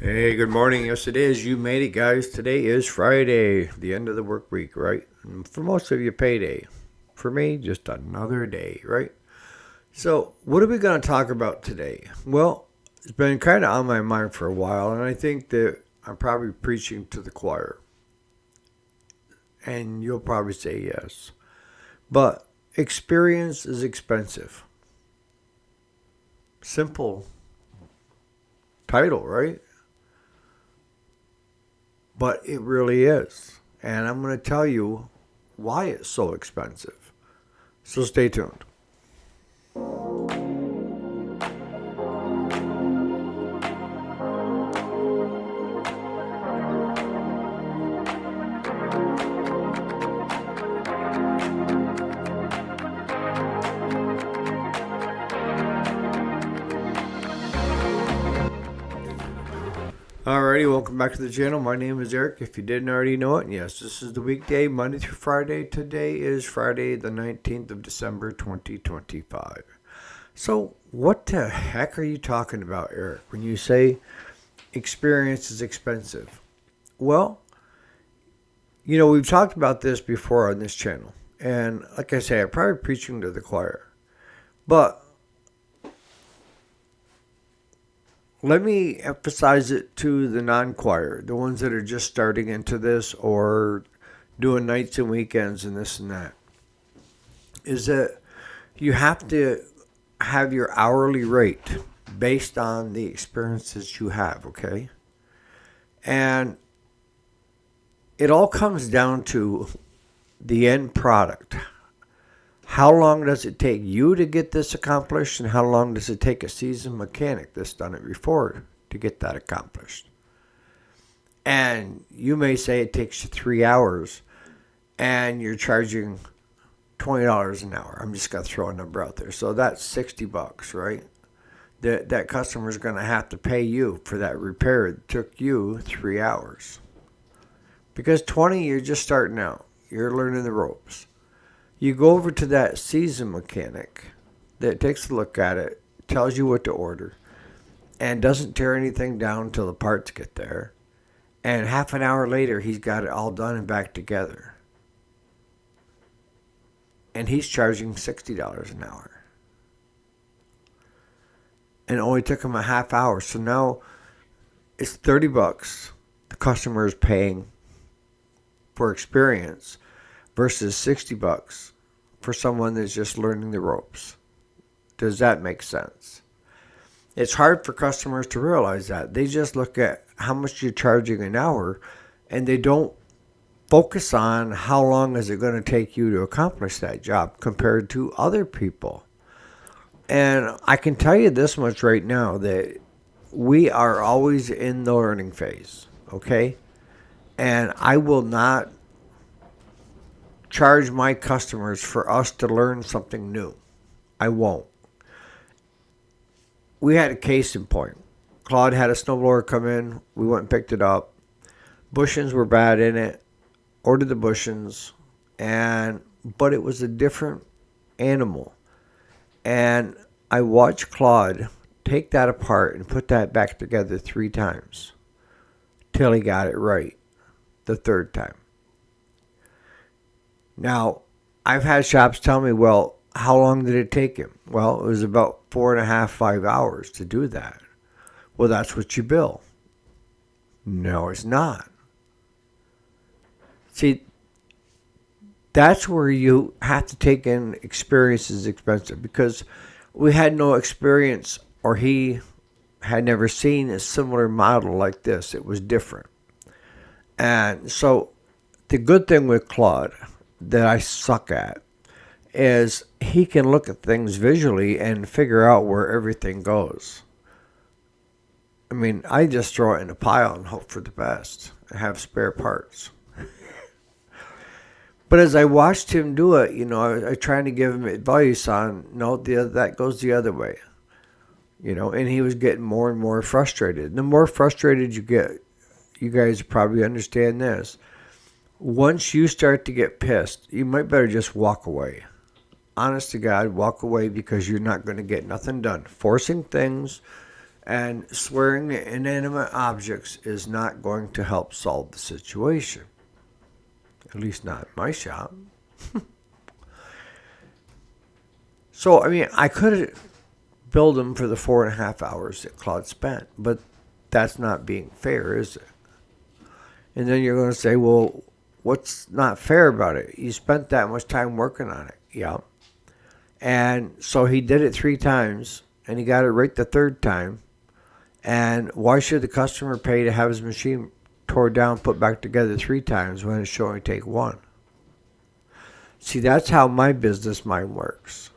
Hey, good morning. Yes, it is. You made it, guys. Today is Friday, the end of the work week, right? And for most of you, payday. For me, just another day, right? So, what are we going to talk about today? Well, it's been kind of on my mind for a while, and I think that I'm probably preaching to the choir. And you'll probably say yes. But experience is expensive. Simple title, right? But it really is. And I'm going to tell you why it's so expensive. So stay tuned. Alrighty, welcome back to the channel. My name is Eric. If you didn't already know it, and yes, this is the weekday, Monday through Friday. Today is Friday, the 19th of December, 2025. So, what the heck are you talking about, Eric, when you say experience is expensive? Well, we've talked about this before on this channel. And like I say, I'm probably preaching to the choir. But let me emphasize it to the non-choir, the ones that are just starting into this or doing nights and weekends and this and that, is that you have to have your hourly rate based on the experiences you have, okay? And it all comes down to the end product. How long does it take you to get this accomplished, and how long does it take a seasoned mechanic that's done it before to get that accomplished? And you may say it takes you 3 hours and you're charging $20 an hour. I'm just going to throw a number out there. So that's $60, right? That customer is going to have to pay you for that repair that took you 3 hours. Because 20, you're just starting out. You're learning the ropes. You go over to that seasoned mechanic that takes a look at it, tells you what to order, and doesn't tear anything down until the parts get there. And half an hour later, he's got it all done and back together. And he's charging $60 an hour. And it only took him a half hour. So now it's $30 the customer is paying for experience versus $60 for someone that's just learning the ropes. Does that make sense? It's hard for customers to realize that. They just look at how much you're charging an hour and they don't focus on how long is it going to take you to accomplish that job compared to other people. And I can tell you this much right now, that we are always in the learning phase, okay? And I will not charge my customers for us to learn something new. I won't. We had a case in point. Claude had a snowblower come in. We went and picked it up. Bushings were bad in it. Ordered the bushings, but it was a different animal. And I watched Claude take that apart and put that back together 3 times till he got it right the third time. Now, I've had shops tell me, well, how long did it take him? Well, it was about 4.5, 5 hours to do that. Well, that's what you bill. No, it's not. See, that's where you have to take in experience is expensive, because we had no experience, or he had never seen a similar model like this. It was different. And so the good thing with Claude that I suck at is he can look at things visually and figure out where everything goes. I mean, I just throw it in a pile and hope for the best and have spare parts. But as I watched him do it, I tried to give him advice on, no, that goes the other way. And he was getting more and more frustrated. And the more frustrated you get, you guys probably understand this. Once you start to get pissed, you might better just walk away. Honest to God, walk away, because you're not going to get nothing done. Forcing things And swearing at inanimate objects is not going to help solve the situation. At least not in my shop. So, I mean, I could build them for the 4.5 hours that Claude spent, but that's not being fair, is it? And then you're going to say, well, what's not fair about it? You spent that much time working on it. Yeah. And so he did it 3 times, and he got it right the 3rd time. And why should the customer pay to have his machine tore down, put back together 3 times when it should only take 1? See, that's how my business mind works.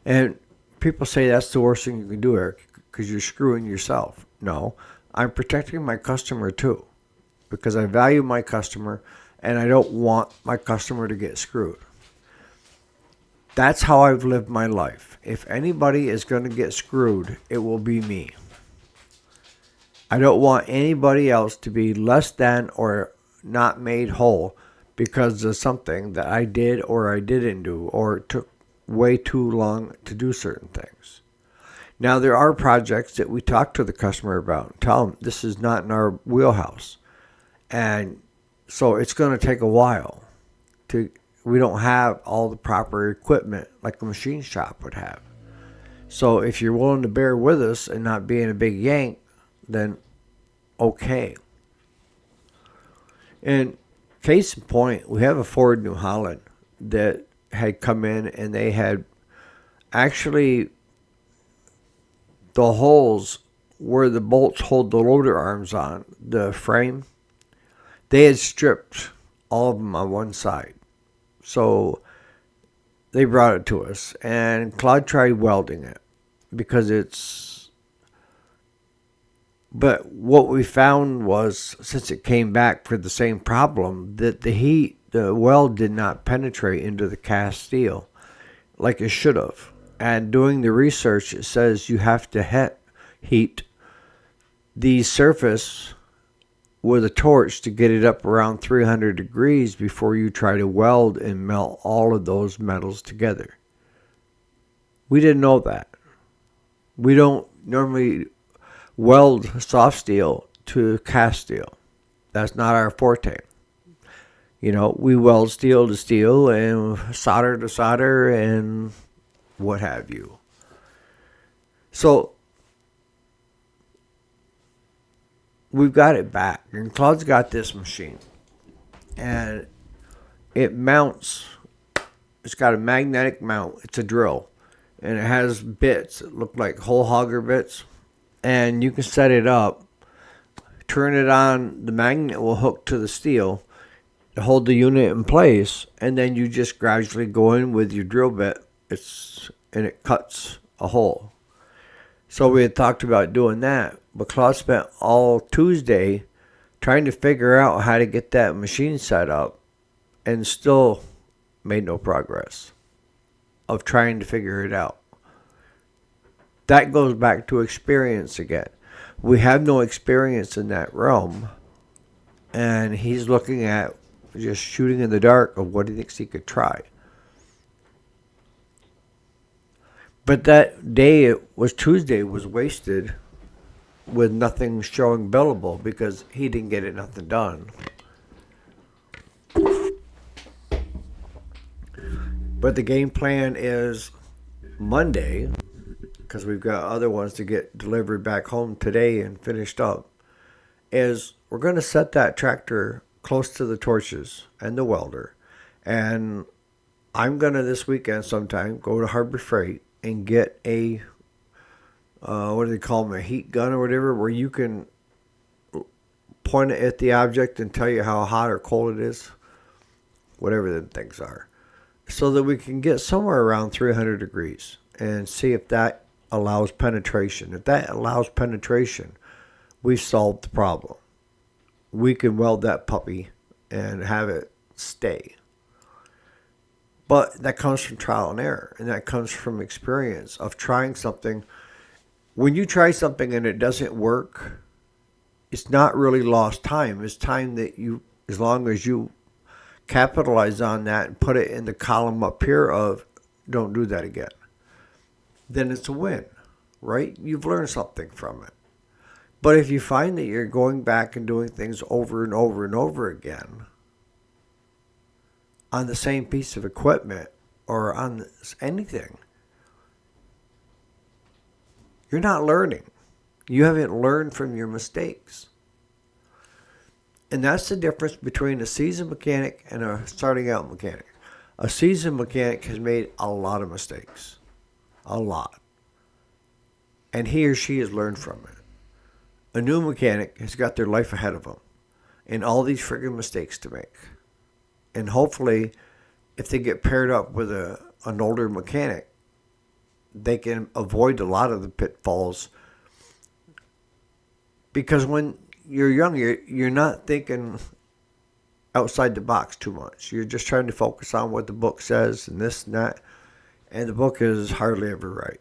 And people say that's the worst thing you can do, Eric, because you're screwing yourself. No, I'm protecting my customer too, because I value my customer and I don't want my customer to get screwed. That's how I've lived my life. If anybody is going to get screwed, it will be me. I don't want anybody else to be less than or not made whole because of something that I did or I didn't do or took way too long to do certain things. Now, there are projects that we talk to the customer about and tell them this is not in our wheelhouse. And so it's going to take a while. We don't have all the proper equipment like a machine shop would have. So if you're willing to bear with us and not being a big yank, then okay. And case in point, we have a Ford New Holland that had come in and they had actually the holes where the bolts hold the loader arms on the frame, they had stripped all of them on one side. So they brought it to us and Claude tried welding it because but what we found was, since it came back for the same problem, that the weld did not penetrate into the cast steel like it should have. And doing the research, it says you have to heat the surface with a torch to get it up around 300 degrees before you try to weld and melt all of those metals together. We didn't know that. We don't normally weld soft steel to cast steel. That's not our forte. You know, we weld steel to steel and solder to solder and what have you. So we've got it back. And Claude's got this machine. And it mounts. It's got a magnetic mount. It's a drill. And it has bits that look like hole hogger bits. And you can set it up. Turn it on. The magnet will hook to the steel to hold the unit in place, and then you just gradually go in with your drill bit. And it cuts a hole. So we had talked about doing that, but Claude spent all Tuesday trying to figure out how to get that machine set up, and still made no progress of trying to figure it out. That goes back to experience again. We have no experience in that realm, and he's looking at just shooting in the dark of what he thinks he could try. But that day, it was Tuesday, was wasted with nothing showing billable because he didn't get it nothing done. But the game plan is Monday, because we've got other ones to get delivered back home today and finished up, is we're going to set that tractor close to the torches and the welder. And I'm going to this weekend sometime go to Harbor Freight and get a, what do they call them, a heat gun or whatever, where you can point it at the object and tell you how hot or cold it is, whatever the things are, so that we can get somewhere around 300 degrees and see if that allows penetration. If that allows penetration, we've solved the problem. We can weld that puppy and have it stay. But that comes from trial and error, and that comes from experience of trying something. When you try something and it doesn't work, it's not really lost time. It's time that you, as long as you capitalize on that and put it in the column up here of don't do that again, then it's a win. right? You've learned something from it. But if you find that you're going back and doing things over and over and over again on the same piece of equipment or on anything, you're not learning. You haven't learned from your mistakes. And that's the difference between a seasoned mechanic and a starting out mechanic. A seasoned mechanic has made a lot of mistakes. A lot. And he or she has learned from it. A new mechanic has got their life ahead of them and all these friggin' mistakes to make. And hopefully, if they get paired up with an older mechanic, they can avoid a lot of the pitfalls. Because when you're young, you're not thinking outside the box too much. You're just trying to focus on what the book says and this and that. And the book is hardly ever right.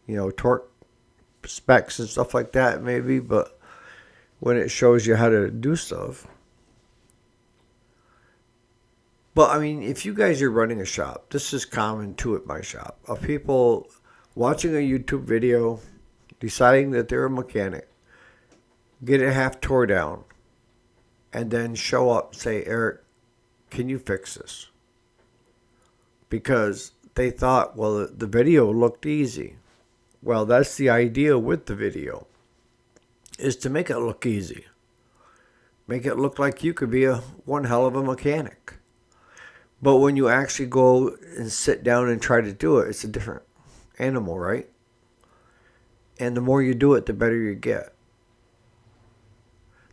You know, torque specs and stuff like that maybe, but when it shows you how to do stuff. But I mean, if you guys are running a shop, this is common too at my shop, of people watching a YouTube video, deciding that they're a mechanic, get it half tore down, and then show up and say, Eric, can you fix this? Because they thought, well, the video looked easy. Well, that's the idea with the video, is to make it look easy. Make it look like you could be one hell of a mechanic. But when you actually go and sit down and try to do it, it's a different animal, right? And the more you do it, the better you get.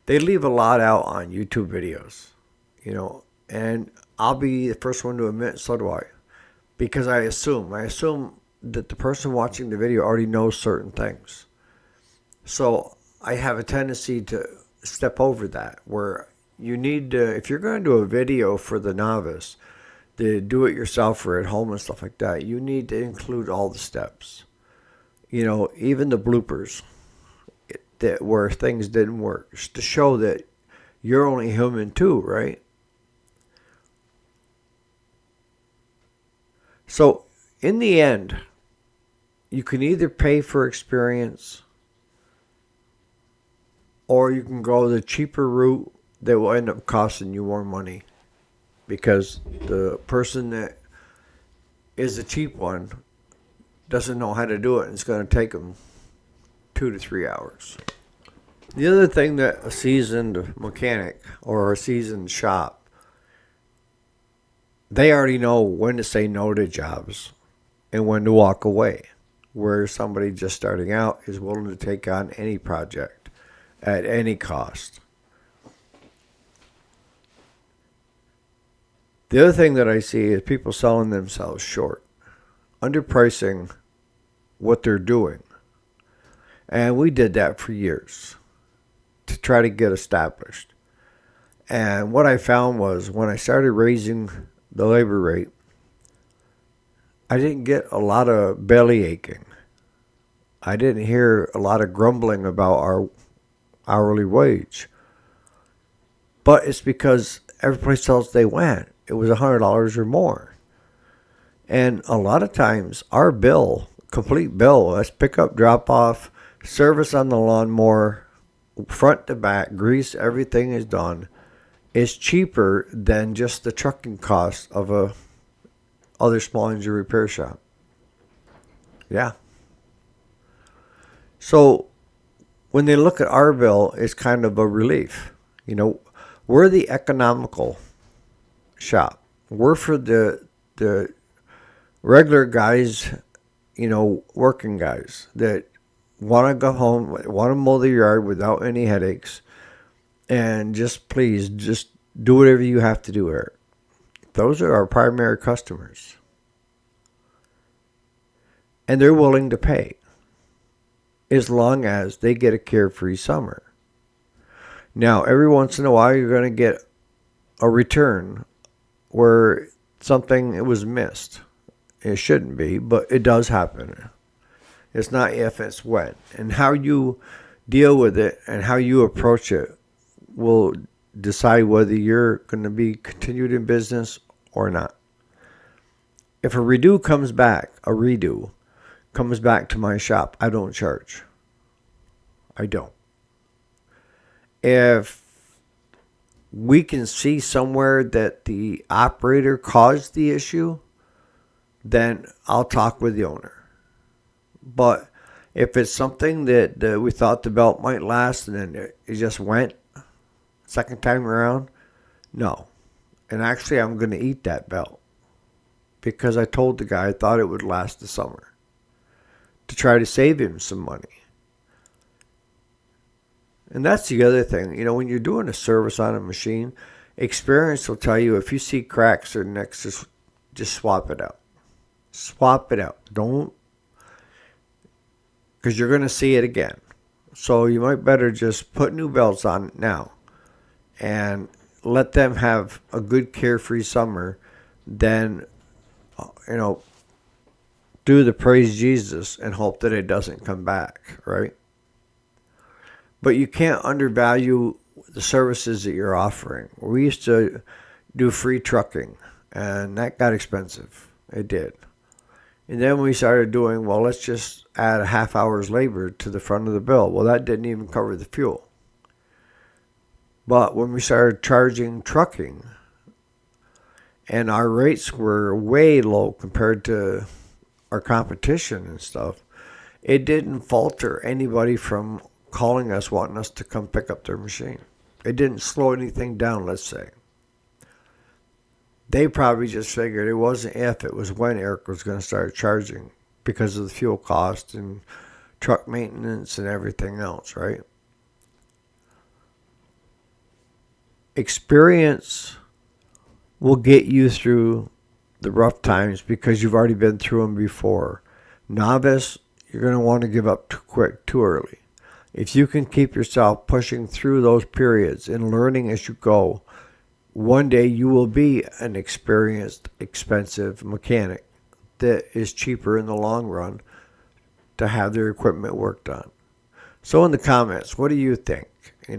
They leave a lot out on YouTube videos, you know, and I'll be the first one to admit, so do I. Because I assume that the person watching the video already knows certain things. So I have a tendency to step over that, where you need to, if you're going to do a video for the novice, the do-it-yourself or at home and stuff like that, you need to include all the steps. You know, even the bloopers that where things didn't work, to show that you're only human too, right? So in the end, you can either pay for experience or you can go the cheaper route that will end up costing you more money. Because the person that is the cheap one doesn't know how to do it, and it's going to take them 2 to 3 hours. The other thing that a seasoned mechanic or a seasoned shop, they already know when to say no to jobs and when to walk away. Where somebody just starting out is willing to take on any project at any cost. The other thing that I see is people selling themselves short, underpricing what they're doing. And we did that for years to try to get established. And what I found was when I started raising the labor rate, I didn't get a lot of belly aching. I didn't hear a lot of grumbling about our hourly wage. But it's because every place else they went, it was $100 or more. And a lot of times our bill, complete bill, that's pickup, drop off, service on the lawnmower, front to back, grease, everything is done, is cheaper than just the trucking cost of a other small engine repair shop. Yeah. So when they look at our bill, it's kind of a relief. You know, we're the economical shop. We're for the regular guys, you know, working guys that want to go home, want to mow the yard without any headaches, and just please, just do whatever you have to do, Eric. Those are our primary customers. And they're willing to pay as long as they get a carefree summer. Now, every once in a while, you're going to get a return where something was missed. It shouldn't be, but it does happen. It's not if, it's when. And how you deal with it and how you approach it will decide whether you're going to be continued in business or not. If a redo comes comes back to my shop, I don't charge. I don't. If we can see somewhere that the operator caused the issue, then I'll talk with the owner. But if it's something that we thought the belt might last and then it just went second time around, no. And actually, I'm going to eat that belt because I told the guy I thought it would last the summer to try to save him some money. And that's the other thing. You know, when you're doing a service on a machine, experience will tell you if you see cracks or nicks, just swap it out. Swap it out. Don't, because you're going to see it again. So you might better just put new belts on now and let them have a good carefree summer than, do the praise Jesus and hope that it doesn't come back, right? But you can't undervalue the services that you're offering. We used to do free trucking, and that got expensive. It did. And then we started doing, well, let's just add a half hour's labor to the front of the bill. Well, that didn't even cover the fuel. But when we started charging trucking, and our rates were way low compared to our competition and stuff, it didn't falter anybody from calling us, wanting us to come pick up their machine. It didn't slow anything down, let's say. They probably just figured it wasn't if, it was when Eric was going to start charging because of the fuel cost and truck maintenance and everything else, right? Experience will get you through the rough times because you've already been through them before. Novice, you're going to want to give up too quick, too early. If you can keep yourself pushing through those periods and learning as you go, one day you will be an experienced, expensive mechanic that is cheaper in the long run to have their equipment worked on. So in the comments, what do you think? I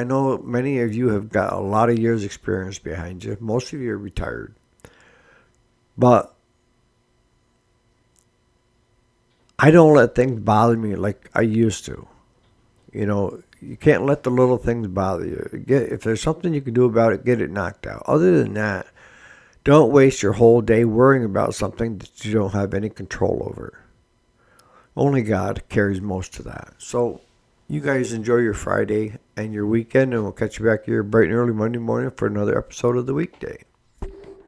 know many of you have got a lot of years experience behind you. Most of you are retired. But I don't let things bother me like I used to. You can't let the little things bother you. If there's something you can do about it, get it knocked out. Other than that, don't waste your whole day worrying about something that you don't have any control over. Only God carries most of that. So you guys enjoy your Friday and your weekend, and we'll catch you back here bright and early Monday morning for another episode of The Weekday.